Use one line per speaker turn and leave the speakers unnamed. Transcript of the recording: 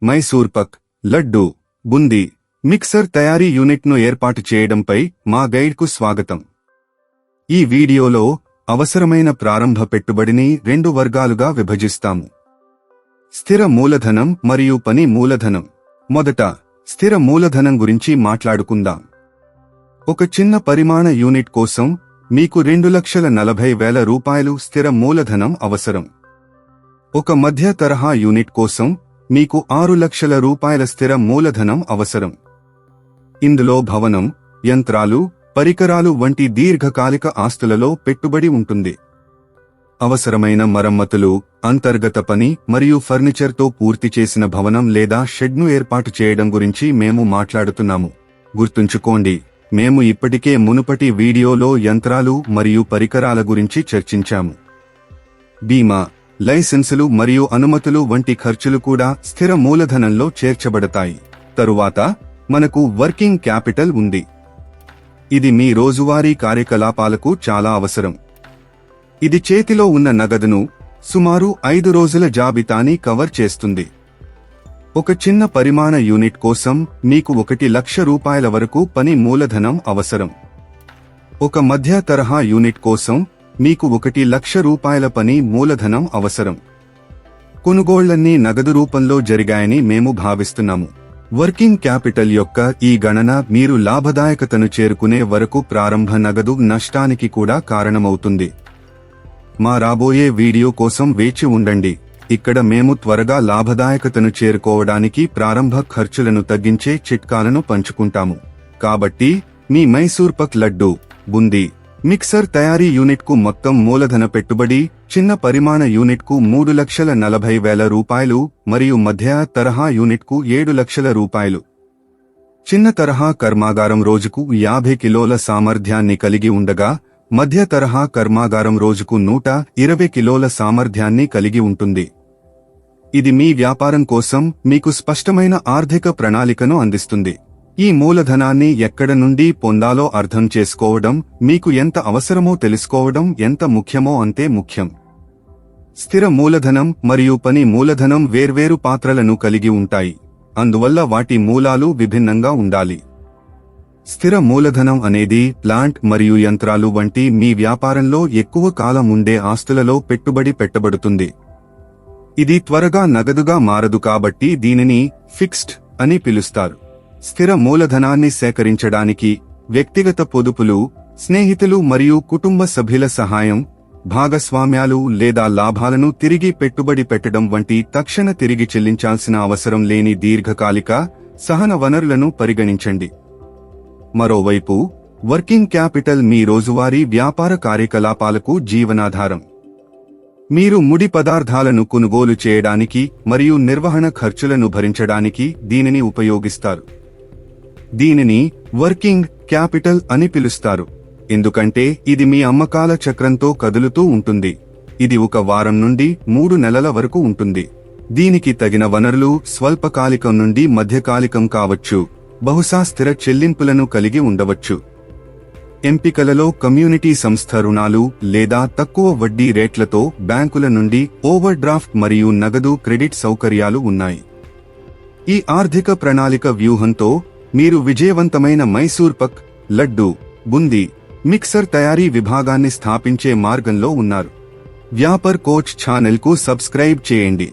మైసూర్ పక్, లడ్డు, బుందీ, మిక్సర్ తయారీ యూనిట్ను ఏర్పాటు చేయడంపై మా గైడ్కు స్వాగతం. ఈ వీడియోలో అవసరమైన ప్రారంభ పెట్టుబడిని 2 వర్గాలుగా విభజిస్తాము. స్థిర మూలధనం మరియు పని మూలధనం. మొదట స్థిర మూలధనం గురించి మాట్లాడుకుందాం. ఒక చిన్న పరిమాణ యూనిట్ కోసం మీకు 2,40,000 రూపాయలు స్థిర మూలధనం అవసరం. ఒక మధ్య తరహా యూనిట్ కోసం మీకు 6 లక్షల రూపాయల స్థిర మూలధనం అవసరం. ఇందులో భవనం, యంత్రాలు, పరికరాలు వంటి దీర్ఘకాలిక ఆస్తులలో పెట్టుబడి ఉంటుంది. అవసరమైన మరమ్మతులు, అంతర్గత పని మరియు ఫర్నిచర్తో పూర్తి చేసిన భవనం లేదా షెడ్ను ఏర్పాటు చేయడం గురించి మేము మాట్లాడుతున్నాము. గుర్తుంచుకోండి, మేము ఇప్పటికే మునుపటి వీడియోలో యంత్రాలు మరియు పరికరాల గురించి చర్చించాము. బీమా, లైసెన్సులు మరియు అనుమతులు వంటి ఖర్చులు కూడా స్థిర మూలధనంలో చేర్చబడతాయి. తరువాత మనకు వర్కింగ్ క్యాపిటల్ ఉంది. ఇది మీ రోజువారీ కార్యకలాపాలకు చాలా అవసరం. ఇది చేతిలో ఉన్న నగదును, సుమారు 5 రోజుల జాబితాని కవర్ చేస్తుంది. ఒక చిన్న పరిమాణ యూనిట్ కోసం మీకు 1 లక్ష రూపాయల వరకు పని మూలధనం అవసరం. ఒక మధ్య తరహా యూనిట్ కోసం మీకు 1 లక్ష రూపాయల పని మూలధనం అవసరం. కొనుగోళ్లన్నీ నగదు రూపంలో జరిగాయని మేము భావిస్తున్నాము. వర్కింగ్ క్యాపిటల్ యొక్క ఈ గణన మీరు లాభదాయకతను చేరుకునే వరకు ప్రారంభ నగదు నష్టానికి కూడా కారణమవుతుంది. మా రాబోయే వీడియో కోసం వేచి ఉండండి. ఇక్కడ మేము త్వరగా లాభదాయకతను చేరుకోవడానికి ప్రారంభ ఖర్చులను తగ్గించే చిట్కాలను పంచుకుంటాము. కాబట్టి మీ మైసూర్ పక్, లడ్డు, బుందీ, మిక్సర్ తయారీ యూనిట్కు మొత్తం మూలధన పెట్టుబడి చిన్న పరిమాణ యూనిట్కు 3,40,000 రూపాయలు మరియు మధ్య తరహా యూనిట్కు 7 లక్షల రూపాయలు. చిన్న తరహా కర్మాగారం రోజుకు 50 కిలోల సామర్థ్యాన్ని కలిగి ఉండగా మధ్య తరహా కర్మాగారం రోజుకు 120 కిలోల సామర్థ్యాన్ని కలిగి ఉంటుంది. ఇది మీ వ్యాపారం కోసం మీకు స్పష్టమైన ఆర్థిక ప్రణాళికను అందిస్తుంది. ఈ మూలధనాన్ని ఎక్కడ నుండి పొందాలో అర్థం చేసుకోవడం, మీకు ఎంత అవసరమో తెలుసుకోవడం ఎంత ముఖ్యమో అంతే ముఖ్యం. స్థిర మూలధనం మరియు పని మూలధనం వేర్వేరు పాత్రలను కలిగి ఉంటాయి. అందువల్ల వాటి మూలాలు విభిన్నంగా ఉండాలి. స్థిర మూలధనం అనేది ప్లాంట్ మరియు యంత్రాలు వంటి మీ వ్యాపారంలో ఎక్కువ కాలం ఉండే ఆస్తులలో పెట్టుబడి పెట్టబడుతుంది. ఇది త్వరగా నగదుగా మారదు కాబట్టి దీనిని ఫిక్స్డ్ అని పిలుస్తారు. స్థిర మూలధనాన్ని సేకరించడానికి వ్యక్తిగత పొదుపులు, స్నేహితులు మరియు కుటుంబ సభ్యుల సహాయం, భాగస్వామ్యాలు లేదా లాభాలను తిరిగి పెట్టుబడి పెట్టడం వంటి తక్షణ తిరిగి చెల్లించాల్సిన అవసరం లేని దీర్ఘకాలిక సహన వనరులను పరిగణించండి. మరోవైపు వర్కింగ్ క్యాపిటల్ మీ రోజువారీ వ్యాపార కార్యకలాపాలకు జీవనాధారం. మీరు ముడి పదార్థాలను కొనుగోలు చేయడానికి మరియు నిర్వహణ ఖర్చులను భరించడానికి దీనిని ఉపయోగిస్తారు. దీనిని వర్కింగ్ క్యాపిటల్ అని పిలుస్తారు, ఎందుకంటే ఇది మీ అమ్మకాల చక్రంతో కదులుతూ ఉంటుంది. ఇది 1 వారం నుండి 3 నెలల వరకు ఉంటుంది. దీనికి తగిన వనరులు స్వల్పకాలికం నుండి మధ్యకాలికం కావచ్చు, బహుశా స్థిర చెల్లింపులను కలిగి ఉండవచ్చు. ఎంపికలలో కమ్యూనిటీ సంస్థ రుణాలు లేదా తక్కువ వడ్డీ రేట్లతో బ్యాంకుల నుండి ఓవర్ డ్రాఫ్ట్ మరియు నగదు క్రెడిట్ సౌకర్యాలు ఉన్నాయి. ఈ ఆర్థిక ప్రణాళిక వ్యూహంతో మీరు విజయవంతమైన మైసూర్ పక్, లడ్డు, బుందీ, మిక్సర్ తయారీ విభాగాన్ని స్థాపించే మార్గంలో ఉన్నారు. వ్యాపార్ కోచ్ ఛానల్కు సబ్స్క్రైబ్ చేయండి.